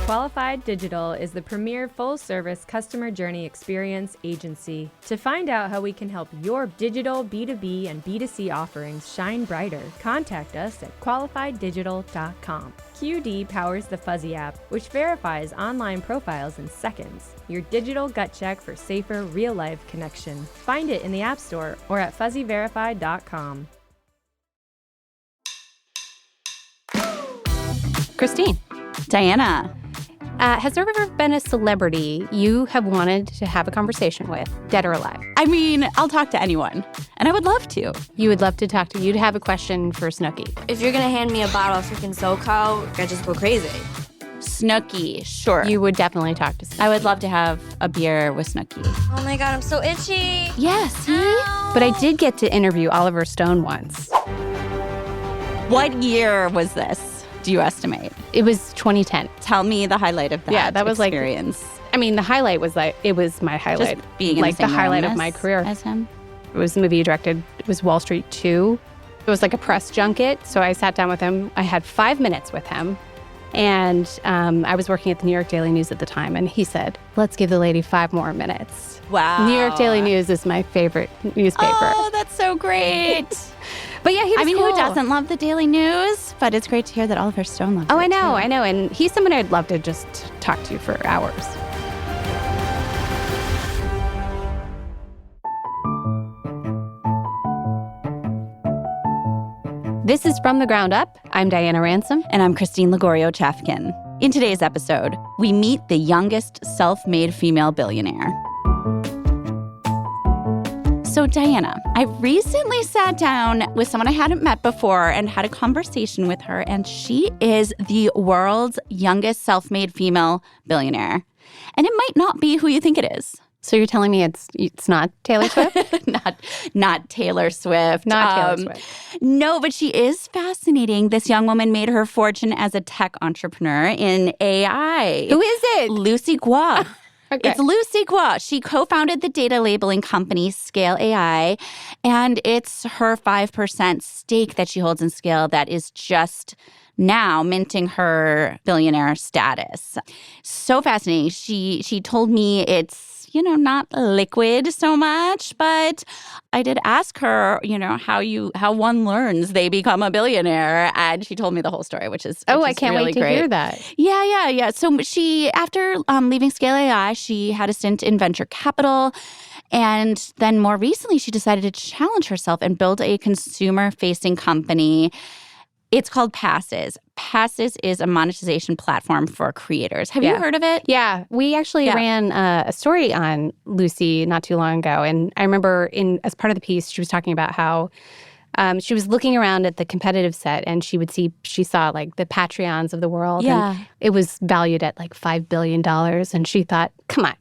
Qualified Digital is the premier full-service customer journey experience agency. To find out how we can help your digital B2B and B2C offerings shine brighter, contact us at qualifieddigital.com. QD powers the Fuzzy app, which verifies online profiles in seconds. Your digital gut check for safer, real-life connection. Find it in the App Store or at fuzzyverified.com. Christine. Diana. Has there ever been a celebrity you have wanted to have a conversation with, dead or alive? I mean, I'll talk to anyone, and I would love to. You would love to talk to. You'd have a question for Snooki. If you're gonna hand me a bottle of freaking SoCo, I just go crazy. Snooki, sure. You would definitely talk to Snooki. I would love to have a beer with Snooki. Oh my God, I'm so itchy. Yes, But I did get to interview Oliver Stone once. What year was this, do you estimate? It was 2010. Tell me the highlight of that that was experience. The highlight was it was my highlight. Just being in like the same highlight room of my career. as him? It was a movie he directed. It was Wall Street 2. It was like a press junket. So I sat down with him. I had 5 minutes with him. And I was working at the New York Daily News at the time. And he said, let's give the lady 5 more minutes. Wow. New York Daily News is my favorite newspaper. Oh, that's so great. But yeah, he was cool. Who doesn't love the Daily News? But it's great to hear that Oliver Stone loves it. I know. And he's someone I'd love to just talk to for hours. This is From the Ground Up. I'm Diana Ransom. And I'm Christine Lagorio-Chafkin. In today's episode, we meet the youngest self-made female billionaire. So, Diana, I recently sat down with someone I hadn't met before and had a conversation with her, and she is the world's youngest self-made female billionaire. And it might not be who you think it is. So you're telling me it's not Taylor Swift? Not Taylor Swift. Not Taylor Swift. No, but she is fascinating. This young woman made her fortune as a tech entrepreneur in AI. Who is it? Lucy Guo. Okay. It's Lucy Guo. She co-founded the data labeling company Scale AI, and it's her 5% stake that she holds in Scale that is just now minting her billionaire status. So fascinating. She told me it's, not liquid so much, but I did ask her, how one learns they become a billionaire, and she told me the whole story, which is I can't really wait to great. hear that. Yeah. So she, after leaving Scale AI, she had a stint in venture capital. And then more recently, she decided to challenge herself and build a consumer-facing company. It's called Passes. Passes is a monetization platform for creators. Have you heard of it? Yeah. We actually ran a story on Lucy not too long ago. And I remember as part of the piece, she was talking about how she was looking around at the competitive set, and she saw like the Patreons of the world. Yeah. And it was valued at like $5 billion. And she thought, come on.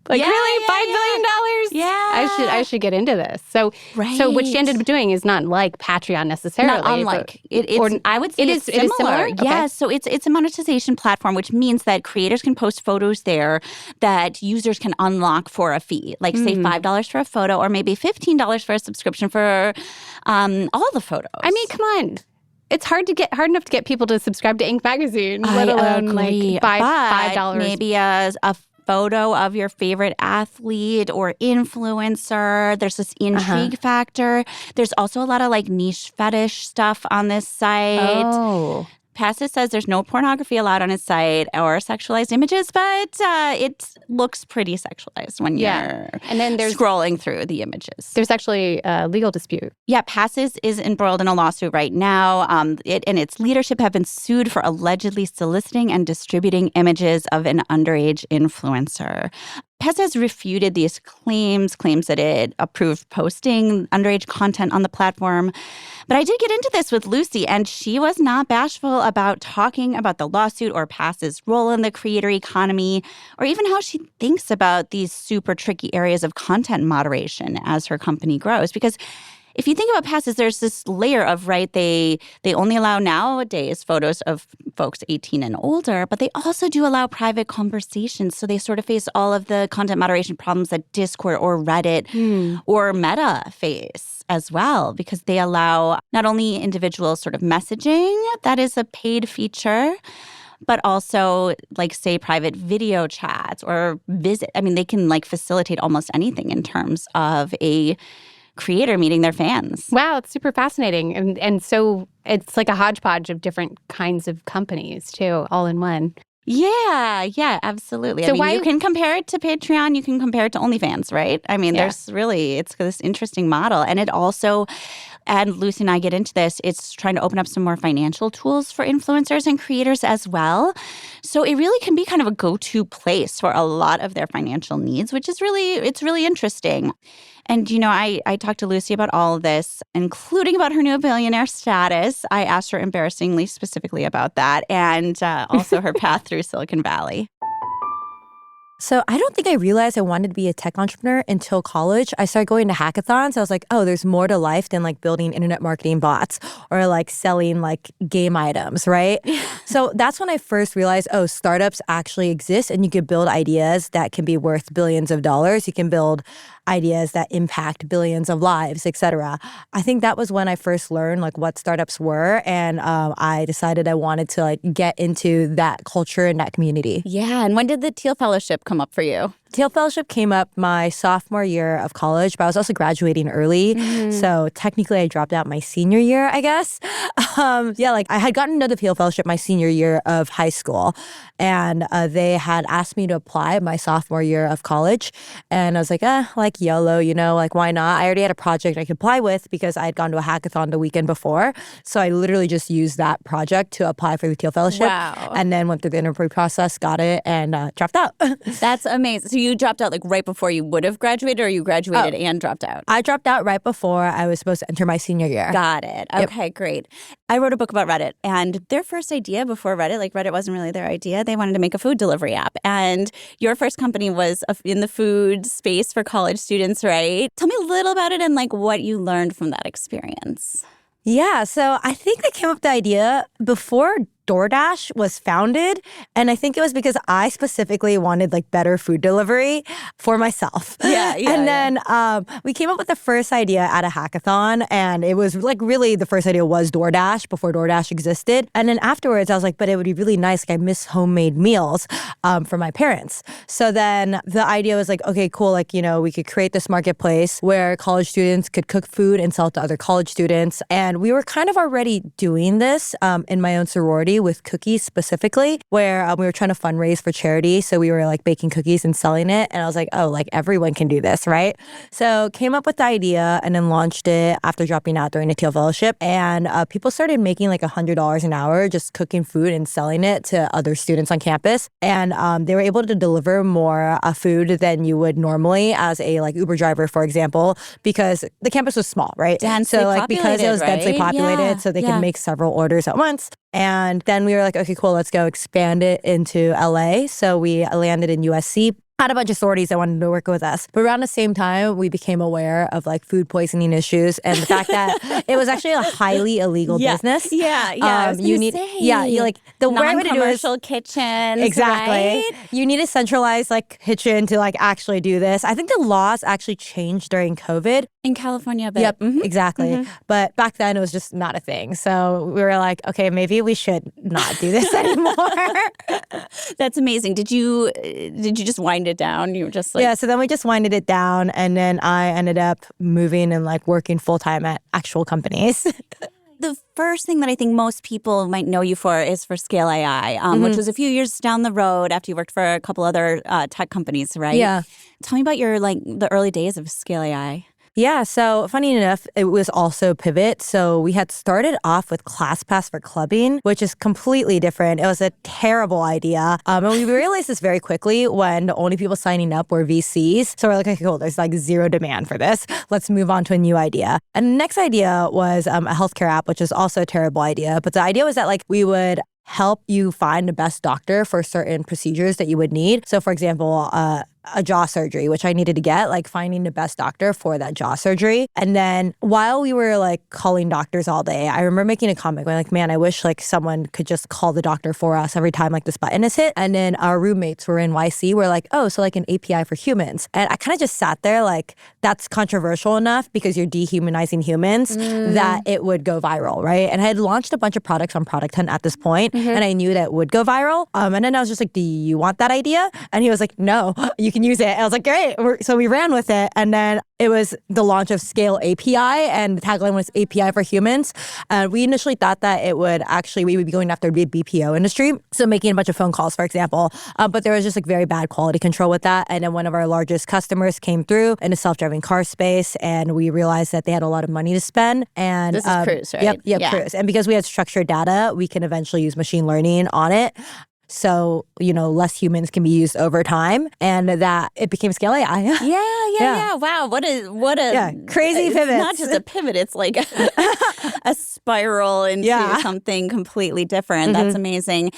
Like, really? $5 billion? Yeah. I should get into this. So what she ended up doing is not like Patreon necessarily. Not unlike. I would say it's similar. It is similar? Okay. Yeah, so it's a monetization platform, which means that creators can post photos there that users can unlock for a fee. Like, say, $5 for a photo, or maybe $15 for a subscription for all the photos. I mean, come on. It's hard enough to get people to subscribe to Inc. magazine, let alone like $5. Maybe a photo of your favorite athlete or influencer. There's this intrigue factor. There's also a lot of like niche fetish stuff on this site. Oh. Passes says there's no pornography allowed on his site or sexualized images, but it looks pretty sexualized when you're and then there's scrolling through the images. There's actually a legal dispute. Yeah, Passes is embroiled in a lawsuit right now. It and its leadership have been sued for allegedly soliciting and distributing images of an underage influencer. Passes refuted these claims that it approved posting underage content on the platform. But I did get into this with Lucy, and she was not bashful about talking about the lawsuit or Passes' role in the creator economy, or even how she thinks about these super tricky areas of content moderation as her company grows. Because if you think about Passes, there's this layer of, they only allow nowadays photos of folks 18 and older, but they also do allow private conversations. So they sort of face all of the content moderation problems that Discord or Reddit or Meta face as well, because they allow not only individual sort of messaging, that is a paid feature, but also like say private video chats or visit. I mean, they can like facilitate almost anything in terms of a creator meeting their fans. Wow, it's super fascinating. And so it's like a hodgepodge of different kinds of companies too, all in one. Yeah, absolutely. So I mean, you can compare it to Patreon, you can compare it to OnlyFans, right? I mean, there's really, it's this interesting model. And it also, and Lucy and I get into this, it's trying to open up some more financial tools for influencers and creators as well. So it really can be kind of a go-to place for a lot of their financial needs, which is really, it's really interesting. And, you know, I talked to Lucy about all of this, including about her new billionaire status. I asked her embarrassingly specifically about that and also her path through Silicon Valley. So I don't think I realized I wanted to be a tech entrepreneur until college. I started going to hackathons. I was like, oh, there's more to life than like building internet marketing bots or like selling like game items, right? So that's when I first realized, oh, startups actually exist and you can build ideas that can be worth billions of dollars. You can build ideas that impact billions of lives, et cetera. I think that was when I first learned like what startups were, and I decided I wanted to like get into that culture and that community. Yeah, and when did the Teal Fellowship come up for you? Teal Fellowship came up my sophomore year of college, but I was also graduating early. So technically I dropped out my senior year, I guess. Like I had gotten into the Teal Fellowship my senior year of high school. And they had asked me to apply my sophomore year of college. And I was like, like YOLO, you know, like why not? I already had a project I could apply with because I had gone to a hackathon the weekend before. So I literally just used that project to apply for the Teal Fellowship. Wow. And then went through the interview process, got it, and dropped out. That's amazing. So you dropped out like right before you would have graduated, or you graduated and dropped out? I dropped out right before I was supposed to enter my senior year. Got it. Okay, great. I wrote a book about Reddit, and their first idea before Reddit, like Reddit wasn't really their idea. They wanted to make a food delivery app. And your first company was in the food space for college students, right? Tell me a little about it and like what you learned from that experience. Yeah, so I think they came up with the idea before DoorDash was founded. And I think it was because I specifically wanted like better food delivery for myself. And then we came up with the first idea at a hackathon. And it was like really the first idea was DoorDash before DoorDash existed. And then afterwards I was like, but it would be really nice. Like I miss homemade meals for my parents. So then the idea was like, okay, cool. Like, you know, we could create this marketplace where college students could cook food and sell it to other college students. And we were kind of already doing this in my own sorority with cookies specifically, where we were trying to fundraise for charity. So we were like baking cookies and selling it. And I was like, oh, like everyone can do this, right? So came up with the idea and then launched it after dropping out during the Teal Fellowship. And people started making like $100 an hour just cooking food and selling it to other students on campus. And they were able to deliver more food than you would normally as a like Uber driver, for example, because the campus was small, right? Densely so like because it was densely populated, so they could make several orders at once. And then we were like, okay, cool, let's go expand it into LA. So we landed in USC. Had a bunch of sororities that wanted to work with us. But around the same time, we became aware of like food poisoning issues and the fact that it was actually a highly illegal business. You need you like the right way to do it is non-commercial kitchens. Exactly. Right? You need a centralized like kitchen to like actually do this. I think the laws actually changed during COVID. In California, but Exactly. But back then it was just not a thing. So we were like, okay, maybe we should not do this anymore. That's amazing. Did you just wind it down? You were just like... Yeah, so then we just winded it down, and then I ended up moving and like working full-time at actual companies. The first thing that I think most people might know you for is for Scale AI, which was a few years down the road after you worked for a couple other tech companies, right? Yeah. Tell me about your like the early days of Scale AI. Yeah, so funny enough, it was also Pivot. So we had started off with ClassPass for clubbing, which is completely different. It was a terrible idea. And we realized this very quickly when the only people signing up were VCs. So we're like, okay, cool, there's like zero demand for this. Let's move on to a new idea. And the next idea was a healthcare app, which is also a terrible idea. But the idea was that like we would help you find the best doctor for certain procedures that you would need. So for example, a jaw surgery, which I needed to get, like finding the best doctor for that jaw surgery. And then while we were like calling doctors all day, I remember making a comment going like, man, I wish like someone could just call the doctor for us every time like this button is hit. And then our roommates were in YC were like, oh, so like an API for humans. And I kind of just sat there like, that's controversial enough because you're dehumanizing humans that it would go viral, right? And I had launched a bunch of products on Product Hunt at this point, and I knew that it would go viral. And then I was just like, do you want that idea? And he was like, no, you can use it. I was like, great. So we ran with it. And then it was the launch of Scale API, and the tagline was API for humans. We initially thought that we would be going after the BPO industry. So making a bunch of phone calls, for example. But there was just like very bad quality control with that. And then one of our largest customers came through in the self-driving car space, and we realized that they had a lot of money to spend. And this is Cruise, right? Yep, Cruise. And because we had structured data, we can eventually use machine learning on it. So, less humans can be used over time, and that it became Scale AI. Yeah. Wow. What a crazy pivot. It's not just a pivot. It's like a spiral into something completely different. That's amazing.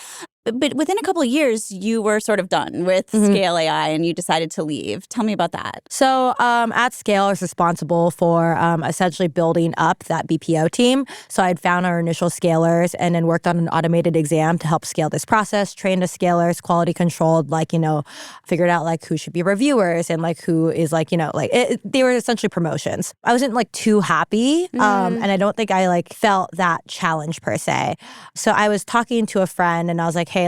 But within a couple of years, you were sort of done with Scale AI and you decided to leave. Tell me about that. So at Scale, I was responsible for essentially building up that BPO team. So I'd found our initial scalers and then worked on an automated exam to help scale this process, trained the scalers, quality controlled, figured out like who should be reviewers and like who is they were essentially promotions. I wasn't like too happy and I don't think I felt that challenge per se. So I was talking to a friend and I was like, hey,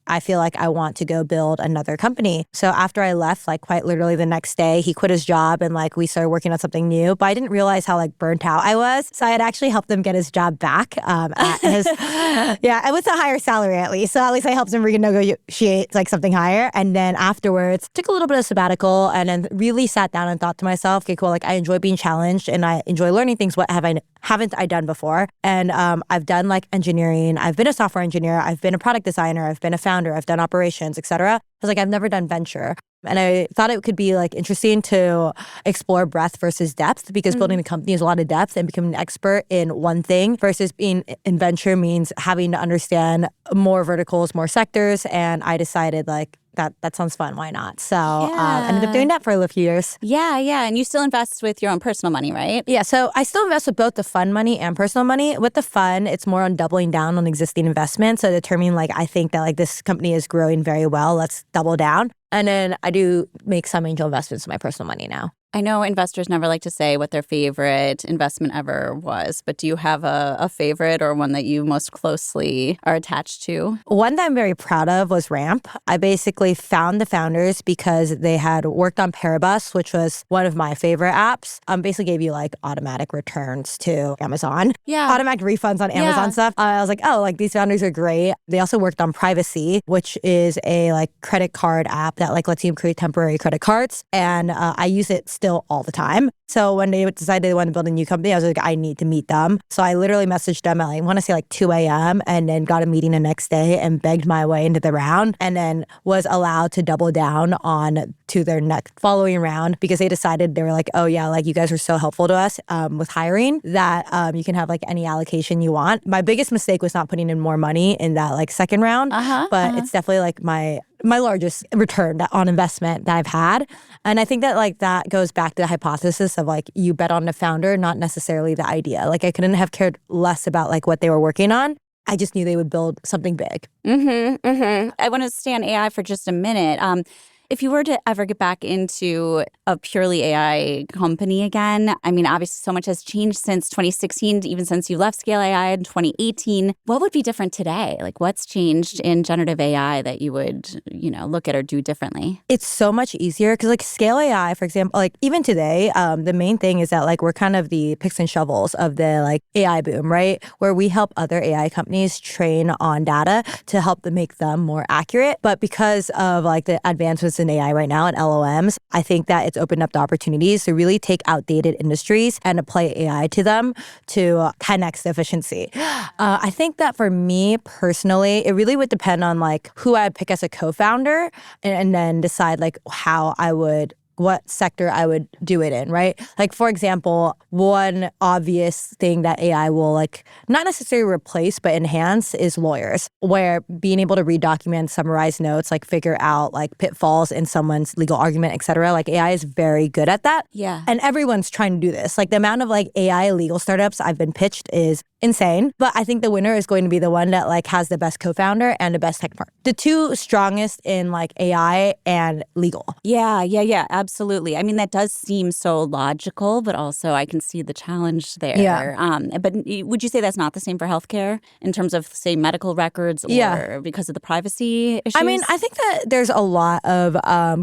I feel like I want to go build another company. So after I left, quite literally the next day, he quit his job and we started working on something new. But I didn't realize how burnt out I was. So I had actually helped him get his job back at his, with a higher salary at least. So at least I helped him renegotiate something higher. And then afterwards, took a little bit of sabbatical and then really sat down and thought to myself, okay, cool, I enjoy being challenged and I enjoy learning things. What haven't I done before? And I've done engineering. I've been a software engineer. I've been a product designer. I've been a founder. I've done operations, etc. I was like, I've never done venture. And I thought it could be interesting to explore breadth versus depth because building a company is a lot of depth and becoming an expert in one thing versus being in venture means having to understand more verticals, more sectors. And I decided that sounds fun. Why not? So I ended up doing that for a few years. Yeah. And you still invest with your own personal money, right? Yeah. So I still invest with both the fund money and personal money. With the fund, it's more on doubling down on existing investments. So determining I think that this company is growing very well. Let's double down. And then I do make some angel investments with my personal money now. I know investors never like to say what their favorite investment ever was, but do you have a favorite or one that you most closely are attached to? One that I'm very proud of was Ramp. I basically found the founders because they had worked on Paribus, which was one of my favorite apps. Basically gave you automatic returns to Amazon. Yeah. Automatic refunds on Amazon stuff. I was like, oh, these founders are great. They also worked on Privacy, which is a credit card app that lets you create temporary credit cards. And I use it still all the time. So when they decided they wanted to build a new company, I was like, I need to meet them. So I literally messaged them at I want to say 2 a.m. and then got a meeting the next day and begged my way into the round and then was allowed to double down on to their next following round because they decided they were like, oh yeah, you guys were so helpful to us with hiring that you can have any allocation you want. My biggest mistake was not putting in more money in that second round, but it's definitely my largest return on investment that I've had. And I think that that goes back to the hypothesis of you bet on the founder, not necessarily the idea. I couldn't have cared less about what they were working on. I just knew they would build something big. I want to stay on AI for just a minute. If you were to ever get back into a purely AI company again, I mean, obviously so much has changed since 2016, even since you left Scale AI in 2018. What would be different today? What's changed in generative AI that you would, look at or do differently? It's so much easier because Scale AI, for example, even today, the main thing is that we're kind of the picks and shovels of the AI boom, right? Where we help other AI companies train on data to help them make them more accurate. But because of the advancements in AI right now and LLMs, I think that it's opened up the opportunities to really take outdated industries and apply AI to them to 10x the efficiency. I think that for me personally, it really would depend on who I would pick as a co-founder and then decide how I would what sector I would do it in, right? Like, for example, one obvious thing that AI will like not necessarily replace but enhance is lawyers, where being able to read documents, summarize notes, like figure out like pitfalls in someone's legal argument, et cetera. Like AI is very good at that. Yeah. And everyone's trying to do this. Like the amount of like AI legal startups I've been pitched is insane. But I think the winner is going to be the one that like has the best co-founder and the best tech partner. The two strongest in like AI and legal. Yeah, absolutely. I mean, that does seem so logical, but also I can see the challenge there. Yeah. But would you say that's not the same for healthcare in terms of, say, medical records or because of the privacy issues? I mean, I think that there's a lot of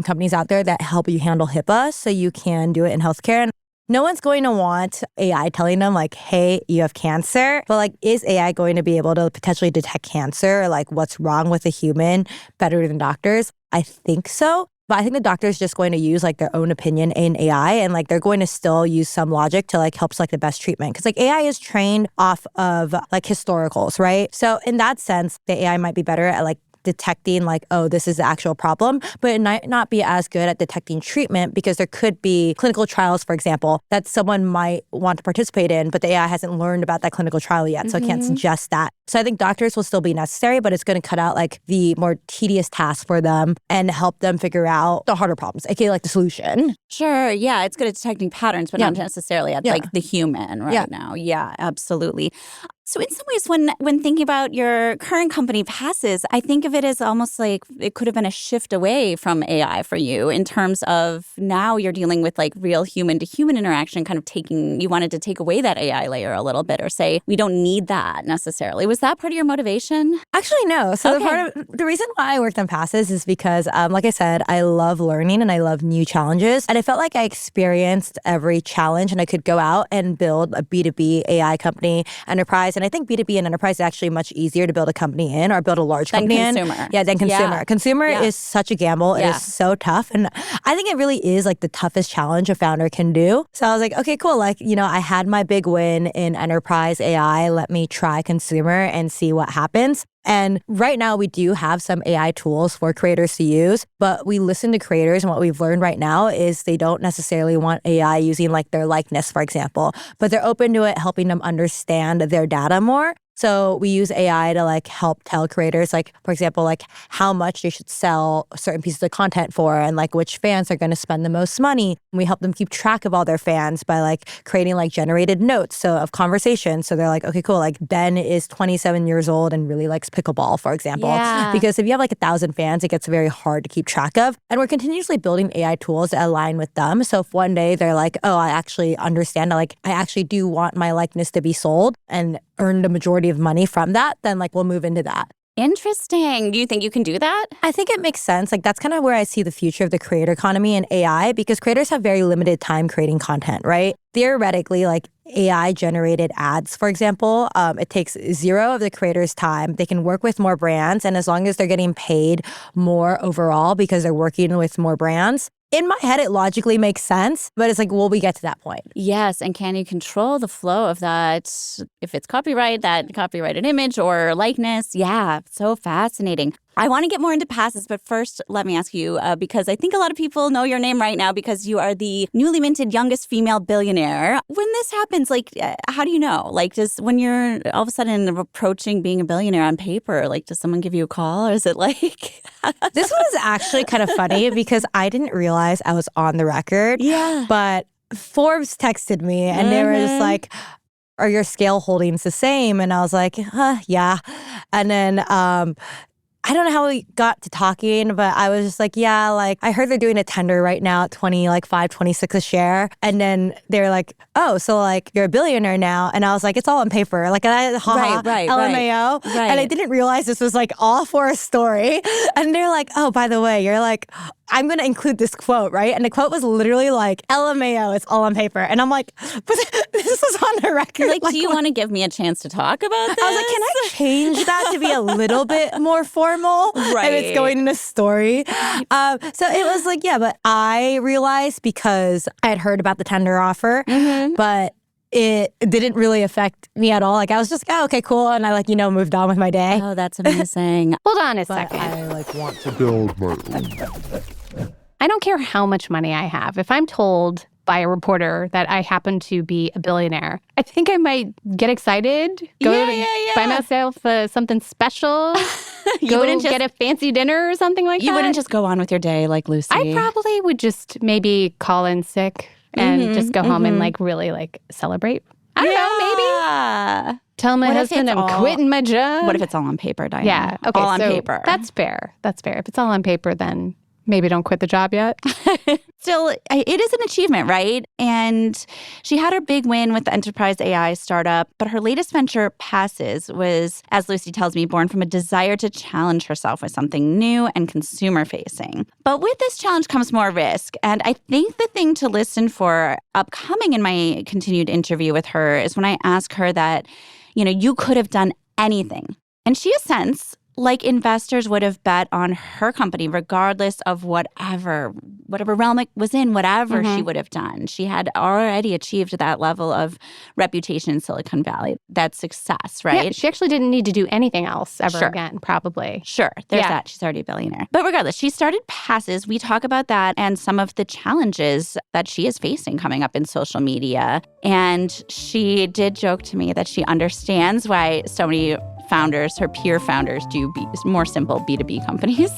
companies out there that help you handle HIPAA so you can do it in healthcare. And no one's going to want AI telling them like, hey, you have cancer. But like, is AI going to be able to potentially detect cancer or like what's wrong with a human better than doctors? I think so. But I think the doctor is just going to use like their own opinion in AI, and like they're going to still use some logic to like help select the best treatment. Because like AI is trained off of like historicals, right? So in that sense, the AI might be better at like detecting like, oh, this is the actual problem, but it might not be as good at detecting treatment because there could be clinical trials, for example, that someone might want to participate in, but the AI hasn't learned about that clinical trial yet, so it can't suggest that. So I think doctors will still be necessary, but it's going to cut out like the more tedious tasks for them and help them figure out the harder problems, aka like the solution. Sure, yeah, it's good at detecting patterns, but not necessarily at like the human now. Yeah, absolutely. So in some ways, when thinking about your current company, Passes, I think of it as almost like it could have been a shift away from AI for you in terms of now you're dealing with like real human-to-human interaction, kind of you wanted to take away that AI layer a little bit or say, we don't need that necessarily. Was that part of your motivation? Actually, no. So the reason why I worked on Passes is because, like I said, I love learning and I love new challenges. And I felt like I experienced every challenge and I could go out and build a B2B AI company, enterprise. And I think B2B and enterprise is actually much easier to build a company in or build a large company in. Than consumer. Yeah. Consumer is such a gamble. It is so tough. And I think it really is like the toughest challenge a founder can do. So I was like, okay, cool. Like, you know, I had my big win in enterprise AI. Let me try consumer and see what happens. And right now we do have some AI tools for creators to use, but we listen to creators and what we've learned right now is they don't necessarily want AI using like their likeness, for example, but they're open to it helping them understand their data more. So we use AI to like help tell creators, like, for example, like how much they should sell certain pieces of content for and like which fans are going to spend the most money. And we help them keep track of all their fans by like creating like generated notes of conversations. So they're like, okay, cool. Like Ben is 27 years old and really likes pickleball, for example. Yeah. Because if you have like 1,000 fans, it gets very hard to keep track of. And we're continuously building AI tools that align with them. So if one day they're like, oh, I actually understand, like I actually do want my likeness to be sold and earn the majority of money from that, then like we'll move into that. Interesting. Do you think you can do that? I think it makes sense. Like that's kind of where I see the future of the creator economy and AI because creators have very limited time creating content, right? Theoretically, like AI generated ads, for example, it takes zero of the creator's time. They can work with more brands. And as long as they're getting paid more overall because they're working with more brands, in my head, it logically makes sense, but it's like, will we get to that point? Yes, and can you control the flow of that? If it's copyright, that copyrighted image or likeness? Yeah, so fascinating. I want to get more into Passes, but first, let me ask you, because I think a lot of people know your name right now because you are the newly minted youngest female billionaire. When this happens, like, how do you know? Like, when you're all of a sudden approaching being a billionaire on paper, like, does someone give you a call or is it like... This was actually kind of funny because I didn't realize I was on the record. Yeah. But Forbes texted me and they were just like, are your scale holdings the same? And I was like, yeah. And then... I don't know how we got to talking, but I was just like, yeah, like I heard they're doing a tender right now at 25, 26 a share. And then they're like, oh, so like you're a billionaire now. And I was like, it's all on paper. Like, LMAO. Right. And I didn't realize this was like all for a story. And they're like, oh, by the way, you're like, I'm going to include this quote, right? And the quote was literally like, LMAO, it's all on paper. And I'm like, but this was on the record. Like, do you want to give me a chance to talk about this? I was like, can I change that to be a little bit more formal? Right. And it's going in a story. So it was like, yeah, but I realized because I had heard about the tender offer, but it didn't really affect me at all. Like, I was just, oh, okay, cool. And I moved on with my day. Oh, that's amazing. Hold on a second. I want to build my own. I don't care how much money I have. If I'm told by a reporter that I happen to be a billionaire, I think I might get excited, buy myself something special, get a fancy dinner or something like that. You wouldn't just go on with your day like Lucy. I probably would just maybe call in sick and just go home and like really like celebrate. I don't know, maybe. Tell my husband I'm quitting my job. What if it's all on paper, Diana? Yeah. Okay, all on so paper. That's fair. That's fair. If it's all on paper, then maybe don't quit the job yet. Still, it is an achievement, right? And she had her big win with the enterprise AI startup, but her latest venture, Passes, was, as Lucy tells me, born from a desire to challenge herself with something new and consumer-facing. But with this challenge comes more risk. And I think the thing to listen for upcoming in my continued interview with her is when I ask her that, you could have done anything. And she assents, like investors would have bet on her company regardless of whatever realm it was in, whatever she would have done. She had already achieved that level of reputation in Silicon Valley. That's success, right? Yeah, she actually didn't need to do anything else ever again, probably. Sure. There's that. She's already a billionaire. But regardless, she started Passes. We talk about that and some of the challenges that she is facing coming up in social media. And she did joke to me that she understands why so many founders, her peer founders, do more simple B2B companies.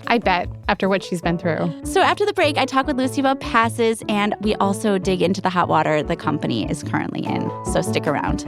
I bet, after what she's been through. So after the break, I talk with Lucy about Passes, and we also dig into the hot water the company is currently in. So stick around.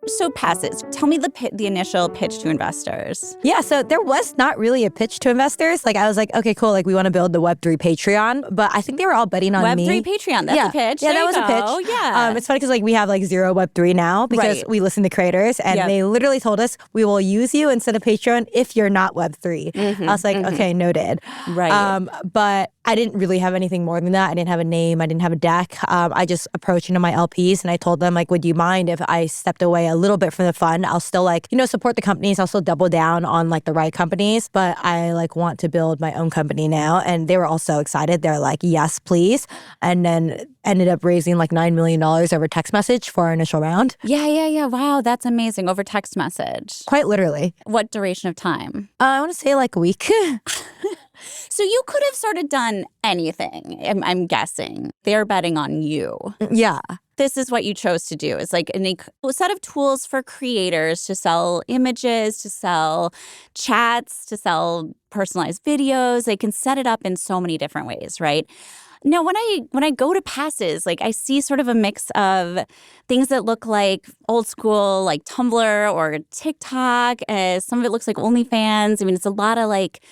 So Passes, tell me the initial pitch to investors. Yeah, so there was not really a pitch to investors. Like I was like, okay, cool. Like we want to build the Web3 Patreon, but I think they were all betting on me. Web3 Patreon, that's a pitch. Yeah, there that was a pitch. Yeah, it's funny because like we have like zero Web3 now because we listen to creators and they literally told us we will use you instead of Patreon if you're not Web3. I was like, okay, noted. Right. But I didn't really have anything more than that. I didn't have a name. I didn't have a deck. I just approached my LPs and I told them like, would you mind if I stepped away a little bit from the fund? I'll still like, support the companies. I'll still double down on like the right companies, but I like want to build my own company now. And they were all so excited. They're like, yes, please. And then ended up raising like $9 million over text message for our initial round. Yeah. Wow, that's amazing. Over text message. Quite literally. What duration of time? I want to say like a week. So you could have sort of done anything, I'm guessing. They're betting on you. Yeah. This is what you chose to do. It's like a set of tools for creators to sell images, to sell chats, to sell personalized videos. They can set it up in so many different ways, right? Now, when I go to Passes, like I see sort of a mix of things that look like old school, like Tumblr or TikTok. Some of it looks like OnlyFans. I mean, it's a lot of like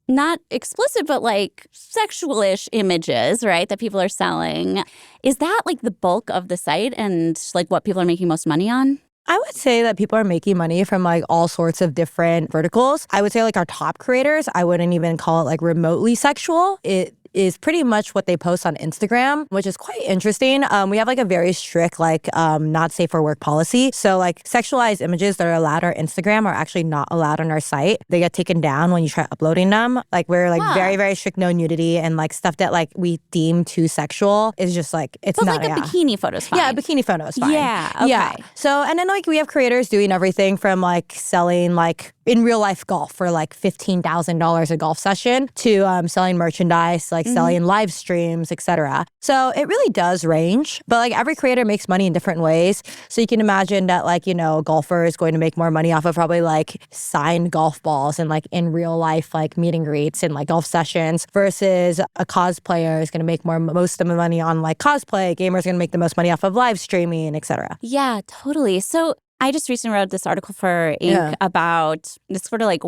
not explicit, but like sexual-ish images, right, that people are selling. Is that like the bulk of the site and like what people are making most money on? I would say that people are making money from like all sorts of different verticals. I would say like our top creators, I wouldn't even call it like remotely sexual. It is pretty much what they post on Instagram, which is quite interesting. We have like a very strict like not safe for work policy. So like sexualized images that are allowed on our Instagram are actually not allowed on our site. They get taken down when you try uploading them. Like we're like very, very strict no nudity and like stuff that like we deem too sexual is just like it's but not. But like a bikini photo is fine. Yeah, a bikini photo is fine. Yeah, okay. Yeah. So and then like we have creators doing everything from like selling like in real life golf for like $15,000 a golf session to selling merchandise, like selling live streams, etc. So it really does range, but like every creator makes money in different ways. So you can imagine that like, a golfer is going to make more money off of probably like signed golf balls and like in real life, like meet and greets and like golf sessions versus a cosplayer is going to make most of the money on like cosplay. Gamers are going to make the most money off of live streaming, etc. Yeah, totally. So I just recently wrote this article for Inc. about this sort of like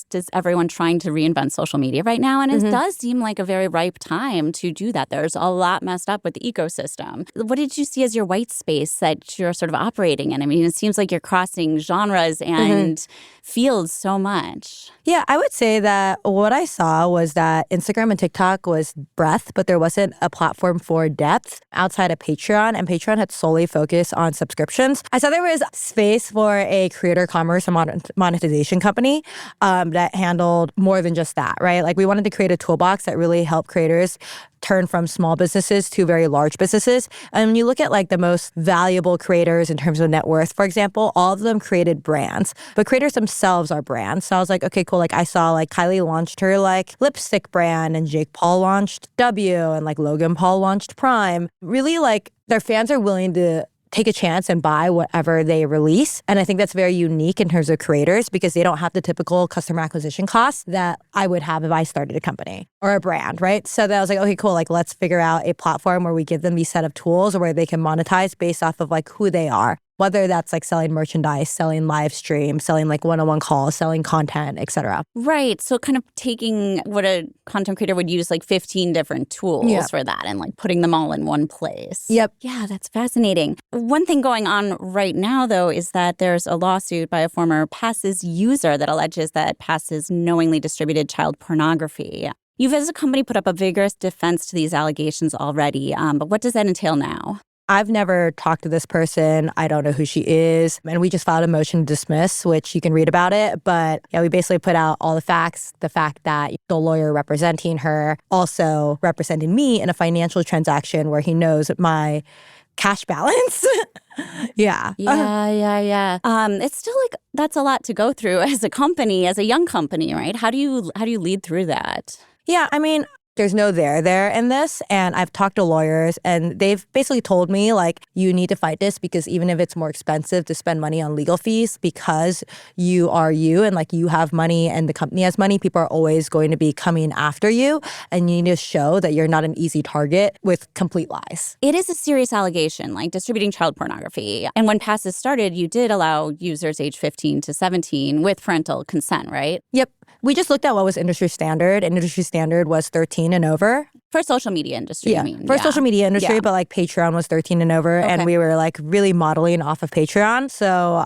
does everyone trying to reinvent social media right now? And it does seem like a very ripe time to do that. There's a lot messed up with the ecosystem. What did you see as your white space that you're sort of operating in? I mean, it seems like you're crossing genres and fields so much. Yeah, I would say that what I saw was that Instagram and TikTok was breadth, but there wasn't a platform for depth outside of Patreon. And Patreon had solely focused on subscriptions. I saw there was space for a creator commerce and monetization company that handled more than just that, right? Like we wanted to create a toolbox that really helped creators turn from small businesses to very large businesses. And when you look at like the most valuable creators in terms of net worth, for example, all of them created brands, but creators themselves are brands. So I was like, okay, cool. Like I saw like Kylie launched her like lipstick brand and Jake Paul launched W and like Logan Paul launched Prime. Really like their fans are willing to take a chance and buy whatever they release. And I think that's very unique in terms of creators because they don't have the typical customer acquisition costs that I would have if I started a company or a brand, right? So that I was like, okay, cool. Like let's figure out a platform where we give them these set of tools where they can monetize based off of like who they are. Whether that's like selling merchandise, selling live stream, selling like one-on-one calls, selling content, etc. Right. So kind of taking what a content creator would use like 15 different tools for that and like putting them all in one place. Yep. Yeah, that's fascinating. One thing going on right now, though, is that there's a lawsuit by a former Passes user that alleges that Passes knowingly distributed child pornography. You've, as a company, put up a vigorous defense to these allegations already. But what does that entail now? I've never talked to this person. I don't know who she is. And we just filed a motion to dismiss, which you can read about it. But yeah, we basically put out all the facts, the fact that the lawyer representing her also represented me in a financial transaction where he knows my cash balance. Yeah. It's still like that's a lot to go through as a company, as a young company, right? How do you lead through that? Yeah, I mean, there's no there in this. And I've talked to lawyers and they've basically told me like, you need to fight this because even if it's more expensive to spend money on legal fees because you are you and like you have money and the company has money, people are always going to be coming after you. And you need to show that you're not an easy target with complete lies. It is a serious allegation, like distributing child pornography. And when Passes started, you did allow users age 15 to 17 with parental consent, right? Yep. We just looked at what was industry standard, and industry standard was 13 and over. For social media industry, yeah. I mean. For social media industry, but like Patreon was 13 and over, and we were like really modeling off of Patreon. So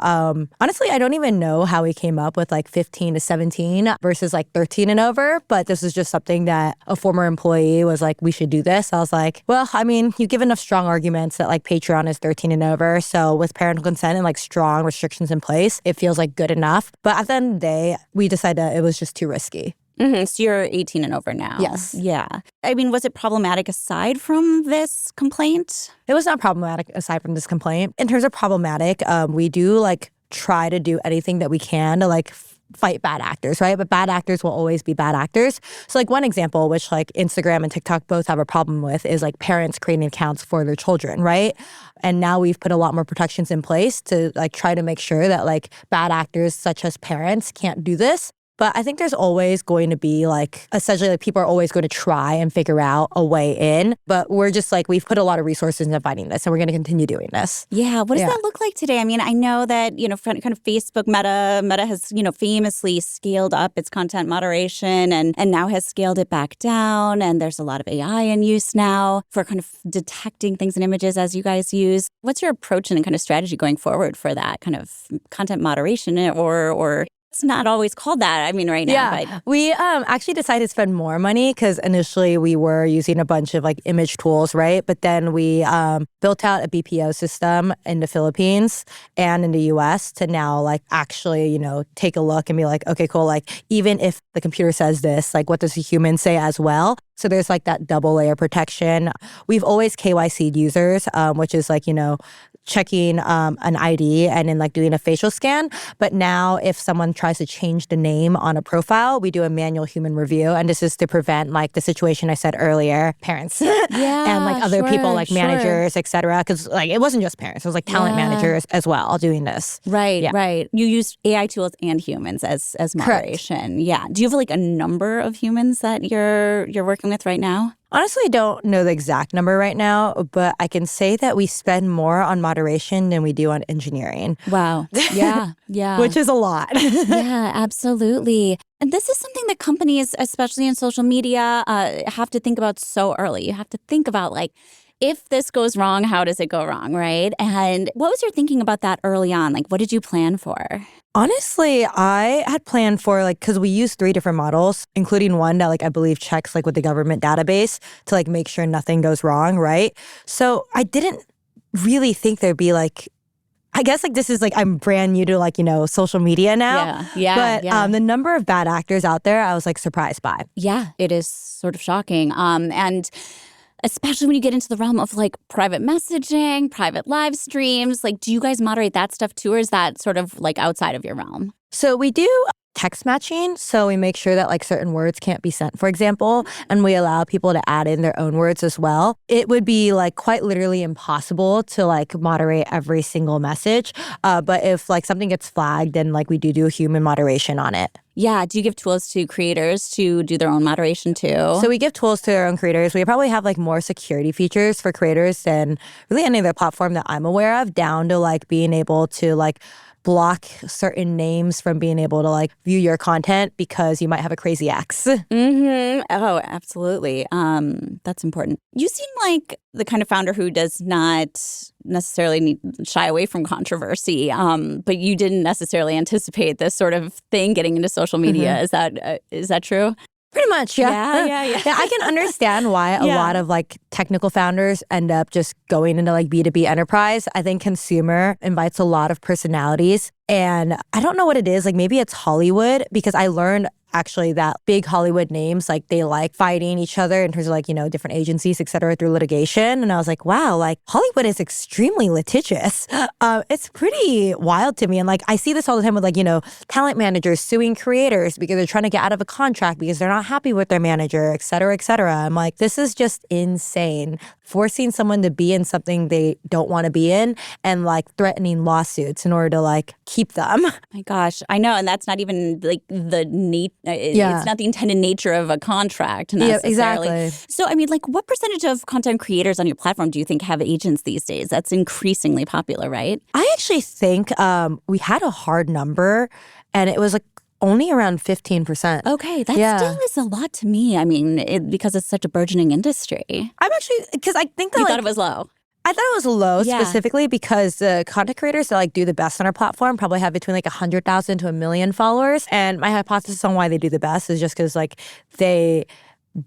honestly, I don't even know how we came up with like 15 to 17 versus like 13 and over, but this is just something that a former employee was like, we should do this. I was like, well, I mean, you give enough strong arguments that like Patreon is 13 and over, so with parental consent and like strong restrictions in place, it feels like good enough. But at the end of the day, we decided that it was just too risky. Mm-hmm. So you're 18 and over now. Yes. Yeah. I mean, was it problematic aside from this complaint? It was not problematic aside from this complaint. In terms of problematic, we do like try to do anything that we can to like fight bad actors, right? But bad actors will always be bad actors. So like one example, which like Instagram and TikTok both have a problem with, is like parents creating accounts for their children, right? And now we've put a lot more protections in place to like try to make sure that like bad actors such as parents can't do this. But I think there's always going to be like, essentially like people are always going to try and figure out a way in. But we're just like, we've put a lot of resources into fighting this and we're going to continue doing this. Yeah. What does that look like today? I mean, I know that, kind of Facebook Meta has, famously scaled up its content moderation and now has scaled it back down. And there's a lot of AI in use now for kind of detecting things in images as you guys use. What's your approach and kind of strategy going forward for that kind of content moderation or it's not always called that, I mean, right now. Yeah, but we actually decided to spend more money because initially we were using a bunch of like image tools, right? But then we built out a BPO system in the Philippines and in the US to now like actually, take a look and be like, okay, cool. Like even if the computer says this, like what does the human say as well? So there's like that double layer protection. We've always KYC'd users, which is like, checking an ID and then like doing a facial scan. But now if someone tries to change the name on a profile, we do a manual human review. And this is to prevent like the situation I said earlier, parents and like other people like managers, et cetera. Because like it wasn't just parents, it was like talent managers as well doing this. Right. You use AI tools and humans as moderation. Correct. Yeah. Do you have like a number of humans that you're working with right now? Honestly, I don't know the exact number right now, but I can say that we spend more on moderation than we do on engineering. Wow. Yeah. Which is a lot. Yeah, absolutely. And this is something that companies, especially in social media, have to think about so early. You have to think about like, if this goes wrong, how does it go wrong, right? And what was your thinking about that early on? Like, what did you plan for? Honestly, I had planned for like, because we use 3 different models, including one that like I believe checks like with the government database to like make sure nothing goes wrong, right? So I didn't really think there'd be like, I guess like this is like I'm brand new to like, social media now. But the number of bad actors out there, I was like surprised by. Yeah, it is sort of shocking. And especially when you get into the realm of like private messaging, private live streams, like do you guys moderate that stuff too, or is that sort of like outside of your realm? So we do text matching. So we make sure that like certain words can't be sent, for example, and we allow people to add in their own words as well. It would be like quite literally impossible to like moderate every single message. But if like something gets flagged, then like we do a human moderation on it. Yeah. Do you give tools to creators to do their own moderation too? So we give tools to our own creators. We probably have like more security features for creators than really any other platform that I'm aware of, down to like being able to like block certain names from being able to like view your content because you might have a crazy ex. Mm-hmm. Oh, absolutely. That's important. You seem like the kind of founder who does not necessarily shy away from controversy, but you didn't necessarily anticipate this sort of thing getting into social media. Mm-hmm. Is that true? Pretty much, yeah. Yeah. I can understand why a lot of like technical founders end up just going into like B2B enterprise. I think consumer invites a lot of personalities. And I don't know what it is. Like maybe it's Hollywood, because I learned actually that big Hollywood names, like they like fighting each other in terms of like, different agencies, et cetera, through litigation. And I was like, wow, like Hollywood is extremely litigious. It's pretty wild to me. And like, I see this all the time with like, talent managers suing creators because they're trying to get out of a contract because they're not happy with their manager, et cetera, et cetera. I'm like, this is just insane. Forcing someone to be in something they don't want to be in and like threatening lawsuits in order to like keep them. My gosh, I know. And that's not even like the need. It's not the intended nature of a contract necessarily. Yeah, exactly. So, I mean, like what percentage of content creators on your platform do you think have agents these days? That's increasingly popular, right? I actually think we had a hard number and it was like only around 15%. Okay, that still is a lot to me. I mean, because it's such a burgeoning industry. I'm actually, because I think that you thought it was low. I thought it was low specifically because the content creators that like do the best on our platform probably have between like 100,000 to 1 million followers. And my hypothesis on why they do the best is just because like they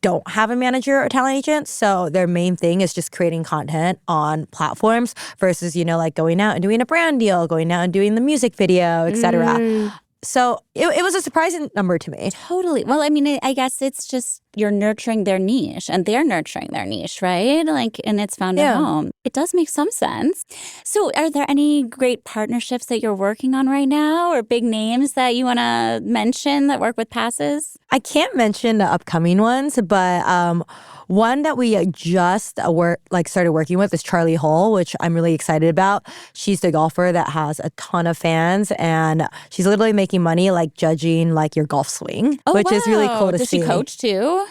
don't have a manager or talent agent. So their main thing is just creating content on platforms versus, like going out and doing a brand deal, going out and doing the music video, et cetera. So it was a surprising number to me. Totally. Well, I mean, I guess it's just you're nurturing their niche and they're nurturing their niche, right? Like, and it's found a home. It does make some sense. So are there any great partnerships that you're working on right now or big names that you want to mention that work with passes? I can't mention the upcoming ones, but one that we just started working with is Charlie Hull, which I'm really excited about. She's the golfer that has a ton of fans, and she's literally making money like judging like your golf swing, which is really cool to see. Does she coach too?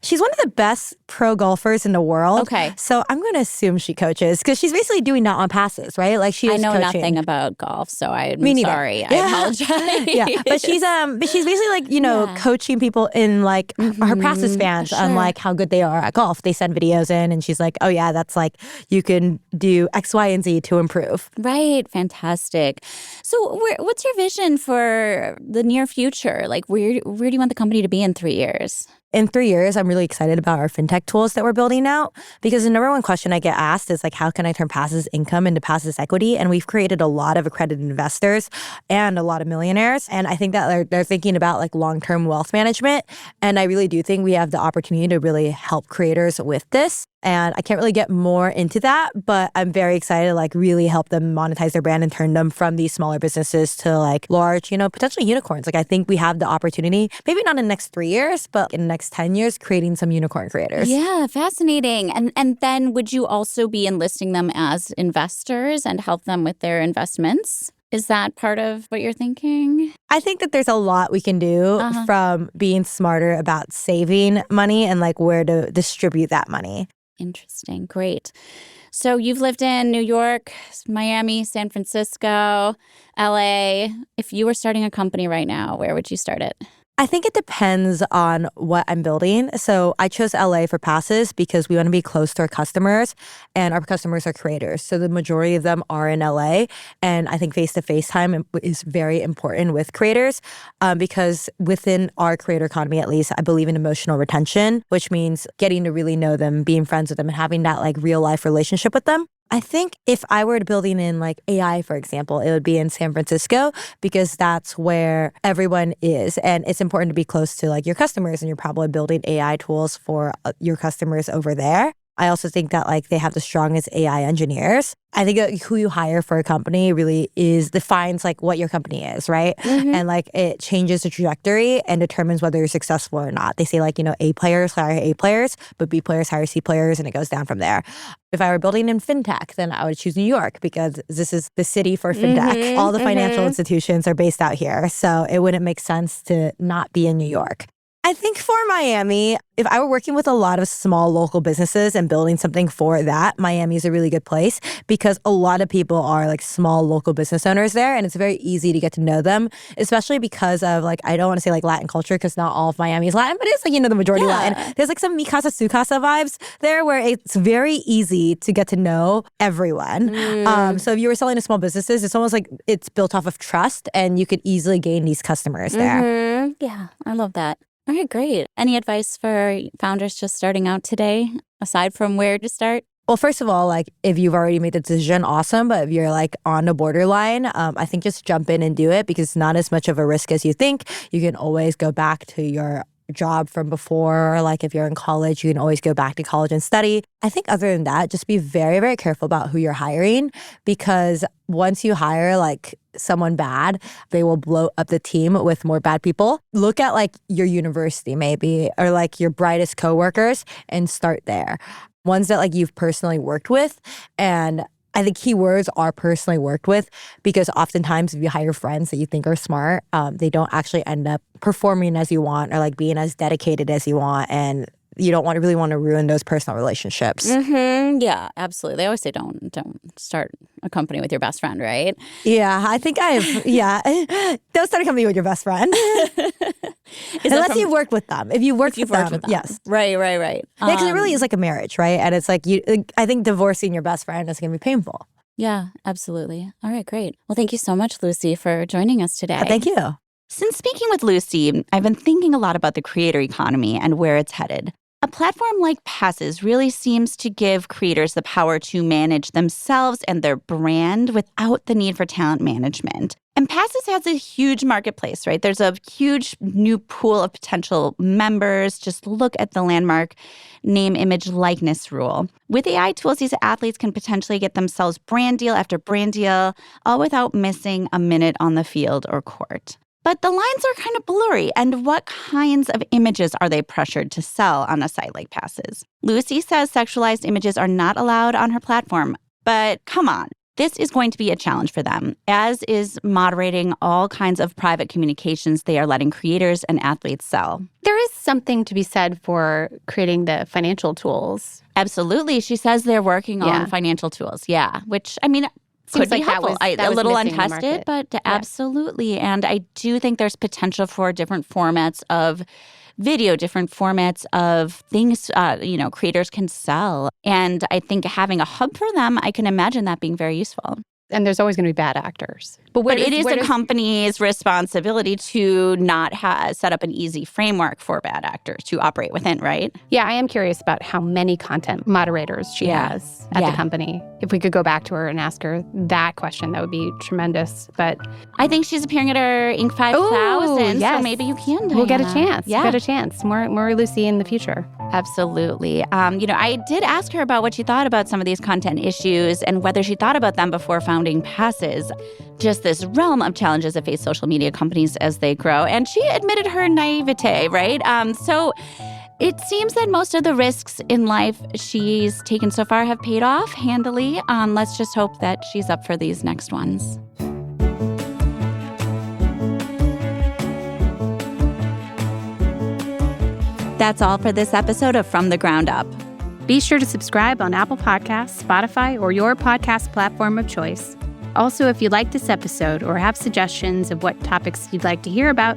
She's one of the best pro golfers in the world. Okay. So I'm going to assume she coaches because she's basically doing that on passes, right? Like she is I know coaching. Nothing about golf, so I'm sorry. Yeah. I apologize. But she's basically like, coaching people in like her passes fans on like how good they are at golf. They send videos in and she's like, oh yeah, that's like you can do X, Y, and Z to improve. Right. Fantastic. So what's your vision for the near future? Like where do you want the company to be in 3 years? In 3 years, I'm really excited about our fintech tools that we're building out because the number one question I get asked is like, how can I turn passive income into passive equity? And we've created a lot of accredited investors and a lot of millionaires. And I think that they're thinking about like long-term wealth management. And I really do think we have the opportunity to really help creators with this. And I can't really get more into that, but I'm very excited to like really help them monetize their brand and turn them from these smaller businesses to like large, potentially unicorns. Like I think we have the opportunity, maybe not in the next 3 years, but in the next 10 years, creating some unicorn creators. Yeah, fascinating. And then would you also be enlisting them as investors and help them with their investments? Is that part of what you're thinking? I think that there's a lot we can do from being smarter about saving money and like where to distribute that money. Interesting. Great. So you've lived in New York, Miami, San Francisco, LA. If you were starting a company right now, where would you start it? I think it depends on what I'm building. So I chose LA for passes because we want to be close to our customers and our customers are creators. So the majority of them are in LA. And I think face-to-face time is very important with creators because within our creator economy, at least, I believe in emotional retention, which means getting to really know them, being friends with them and having that like real life relationship with them. I think if I were building in like AI, for example, it would be in San Francisco because that's where everyone is. And it's important to be close to like your customers, and you're probably building AI tools for your customers over there. I also think that like they have the strongest AI engineers. I think who you hire for a company really defines like what your company is, right? And like it changes the trajectory and determines whether you're successful or not. They say like, A players hire A players, but B players hire C players, and it goes down from there. If I were building in fintech, then I would choose New York because this is the city for fintech. All the financial institutions are based out here. So it wouldn't make sense to not be in New York. I think for Miami, if I were working with a lot of small local businesses and building something for that, Miami is a really good place because a lot of people are like small local business owners there, and it's very easy to get to know them, especially because of like, I don't want to say like Latin culture because not all of Miami is Latin, but it's like, the majority Latin. There's like some Mi Casa Su Casa vibes there where it's very easy to get to know everyone. So if you were selling to small businesses, it's almost like it's built off of trust, and you could easily gain these customers there. Yeah, I love that. All right, great. Any advice for founders just starting out today, aside from where to start? Well, first of all, like if you've already made the decision, awesome. But if you're like on the borderline, I think just jump in and do it because it's not as much of a risk as you think. You can always go back to your job from before. Like if you're in college, you can always go back to college and study. I think other than that, just be very, very careful about who you're hiring because once you hire like someone bad, they will blow up the team with more bad people. Look at like your university maybe or like your brightest coworkers and start there. Ones that like you've personally worked with. And I think keywords are personally worked with because oftentimes if you hire friends that you think are smart, they don't actually end up performing as you want or like being as dedicated as you want. And you don't really want to ruin those personal relationships. Yeah, absolutely. They always say don't start a company with your best friend, right? Yeah, I think don't start a company with your best friend. Unless you've worked with them. If you've worked with them, yes. Right. Yeah, because it really is like a marriage, right? And it's like, I think divorcing your best friend is going to be painful. Yeah, absolutely. All right, great. Well, thank you so much, Lucy, for joining us today. Thank you. Since speaking with Lucy, I've been thinking a lot about the creator economy and where it's headed. A platform like Passes really seems to give creators the power to manage themselves and their brand without the need for talent management. And Passes has a huge marketplace, right? There's a huge new pool of potential members. Just look at the landmark name, image, likeness rule. With AI tools, these athletes can potentially get themselves brand deal after brand deal, all without missing a minute on the field or court. But the lines are kind of blurry, and what kinds of images are they pressured to sell on a site like Passes? Lucy says sexualized images are not allowed on her platform, but come on. This is going to be a challenge for them, as is moderating all kinds of private communications they are letting creators and athletes sell. There is something to be said for creating the financial tools. Absolutely. She says they're working on financial tools, which, I mean, could be helpful. A little untested, but absolutely. And I do think there's potential for different formats of video, different formats of things, creators can sell. And I think having a hub for them, I can imagine that being very useful. And there's always going to be bad actors. But it is the company's responsibility to not set up an easy framework for bad actors to operate within, right? Yeah, I am curious about how many content moderators she has at the company. If we could go back to her and ask her that question, that would be tremendous. But I think she's appearing at her Inc. 5000, so maybe you can, Diana. We'll get a chance. Yeah. Get a chance. More Lucy in the future. Absolutely. I did ask her about what she thought about some of these content issues and whether she thought about them before founding Passes. Just this realm of challenges that face social media companies as they grow. And she admitted her naivete, right? So it seems that most of the risks in life she's taken so far have paid off handily. Let's just hope that she's up for these next ones. That's all for this episode of From the Ground Up. Be sure to subscribe on Apple Podcasts, Spotify, or your podcast platform of choice. Also, if you like this episode or have suggestions of what topics you'd like to hear about,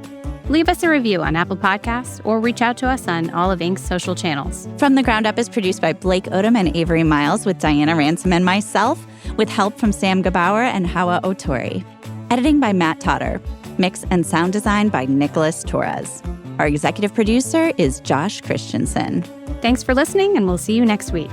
leave us a review on Apple Podcasts or reach out to us on all of Inc.'s social channels. From the Ground Up is produced by Blake Odom and Avery Miles with Diana Ransom and myself, with help from Sam Gabauer and Hawa Otori. Editing by Matt Totter. Mix and sound design by Nicholas Torres. Our executive producer is Josh Christensen. Thanks for listening, and we'll see you next week.